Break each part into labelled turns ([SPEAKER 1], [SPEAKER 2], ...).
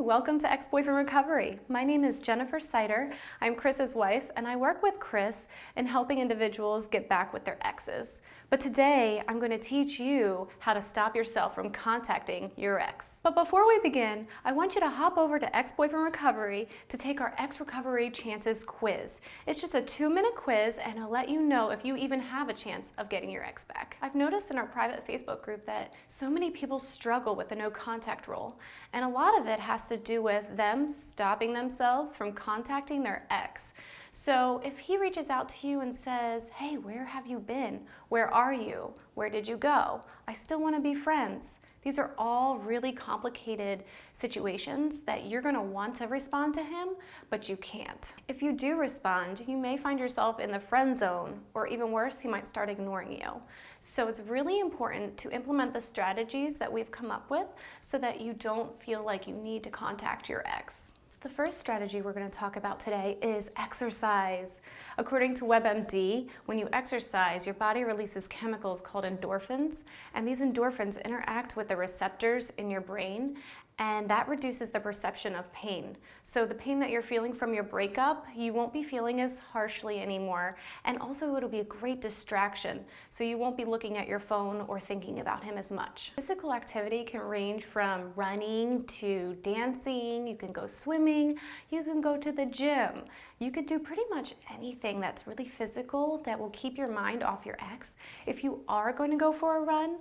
[SPEAKER 1] welcome to Ex-Boyfriend Recovery. My name is Jennifer Seiter. I'm Chris's wife, and I work with Chris in helping individuals get back with their exes. But today, I'm going to teach you how to stop yourself from contacting your ex. But before we begin, I want you to hop over to Ex-Boyfriend Recovery to take our Ex Recovery Chances quiz. It's just a 2-minute quiz, and it'll let you know if you even have a chance of getting your ex back. I've noticed in our private Facebook group that so many people struggle with the no contact rule, and a lot of it has to do with them stopping themselves from contacting their ex. So if he reaches out to you and says, hey, where have you been? Where are you? Where did you go? I still want to be friends. These are all really complicated situations that you're going to want to respond to him, but you can't. If you do respond, you may find yourself in the friend zone, or even worse, he might start ignoring you. So it's really important to implement the strategies that we've come up with so that you don't feel like you need to contact your ex. The first strategy we're going to talk about today is exercise. According to WebMD, when you exercise, your body releases chemicals called endorphins, and these endorphins interact with the receptors in your brain, and that reduces the perception of pain. So the pain that you're feeling from your breakup, you won't be feeling as harshly anymore, and also it'll be a great distraction, so you won't be looking at your phone or thinking about him as much. Physical activity can range from running to dancing, you can go swimming, you can go to the gym. You could do pretty much anything that's really physical that will keep your mind off your ex. If you are going to go for a run,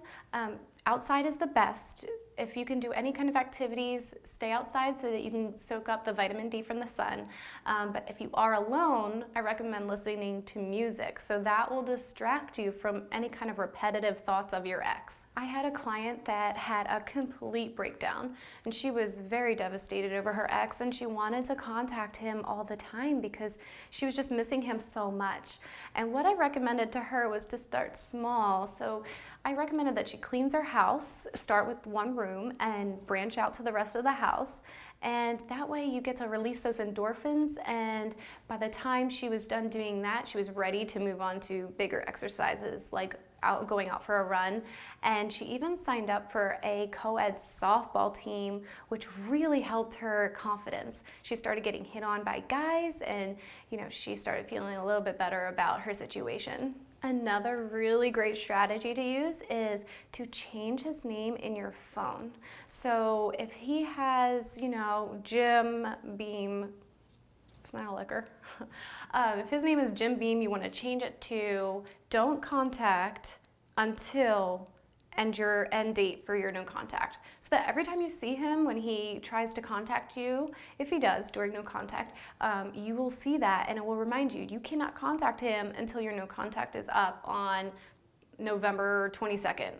[SPEAKER 1] outside is the best. If you can do any kind of activities, stay outside so that you can soak up the vitamin D from the sun. But if you are alone, I recommend listening to music. So that will distract you from any kind of repetitive thoughts of your ex. I had a client that had a complete breakdown, and she was very devastated over her ex, and she wanted to contact him all the time because she was just missing him so much. And what I recommended to her was to start small. So I recommended that she cleans her house, start with one room and branch out to the rest of the house. And that way you get to release those endorphins, and by the time she was done doing that, she was ready to move on to bigger exercises like going out for a run. And she even signed up for a co-ed softball team, which really helped her confidence. She started getting hit on by guys, and she started feeling a little bit better about her situation. Another really great strategy to use is to change his name in your phone. So if he has, Jim Beam, it's not a liquor. If his name is Jim Beam, you want to change it to don't contact until and your end date for your no contact. So that every time you see him when he tries to contact you, if he does during no contact, you will see that, and it will remind you cannot contact him until your no contact is up on November 22nd.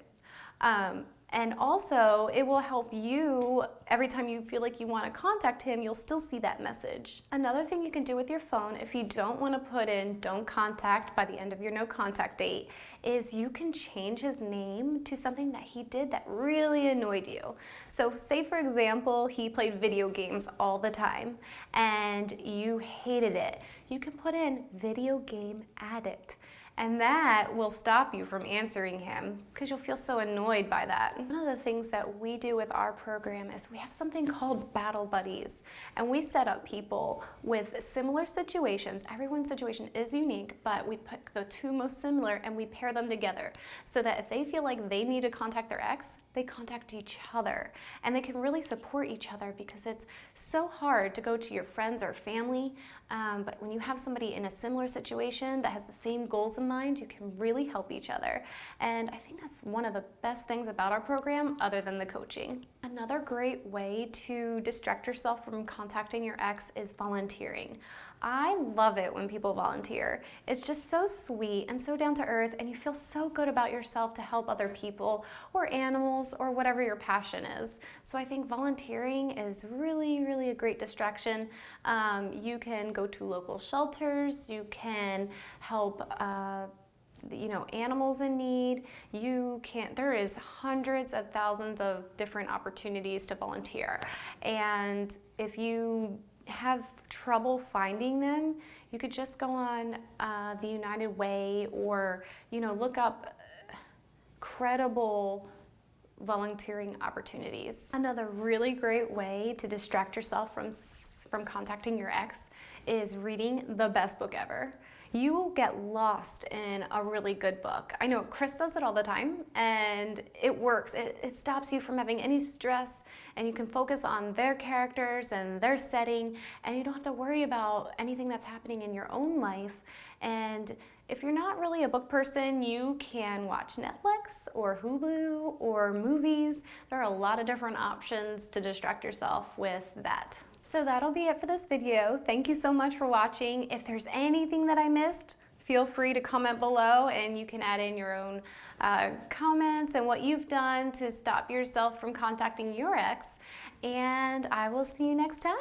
[SPEAKER 1] And also, it will help you, every time you feel like you want to contact him, you'll still see that message. Another thing you can do with your phone, if you don't want to put in don't contact by the end of your no contact date, is you can change his name to something that he did that really annoyed you. So say, for example, he played video games all the time and you hated it. You can put in video game addict. And that will stop you from answering him because you'll feel so annoyed by that. One of the things that we do with our program is we have something called battle buddies. And we set up people with similar situations. Everyone's situation is unique, but we pick the two most similar and we pair them together so that if they feel like they need to contact their ex, they contact each other. And they can really support each other because it's so hard to go to your friends or family. But when you have somebody in a similar situation that has the same goals in mind, you can really help each other. And I think that's one of the best things about our program, other than the coaching. Another great way to distract yourself from contacting your ex is volunteering. I love it when people volunteer. It's just so sweet and so down to earth, and you feel so good about yourself to help other people or animals or whatever your passion is. So I think volunteering is really, really a great distraction. You can go to local shelters, you can help animals in need. There is hundreds of thousands of different opportunities to volunteer. And if you have trouble finding them, you could just go on the United Way or look up credible volunteering opportunities. Another really great way to distract yourself from contacting your ex is reading the best book ever. You will get lost in a really good book. I know Chris does it all the time, and it works. It stops you from having any stress, and you can focus on their characters and their setting, and you don't have to worry about anything that's happening in your own life. And if you're not really a book person, you can watch Netflix or Hulu or movies. There are a lot of different options to distract yourself with that. So that'll be it for this video. Thank you so much for watching. If there's anything that I missed, feel free to comment below, and you can add in your own comments and what you've done to stop yourself from contacting your ex. And I will see you next time.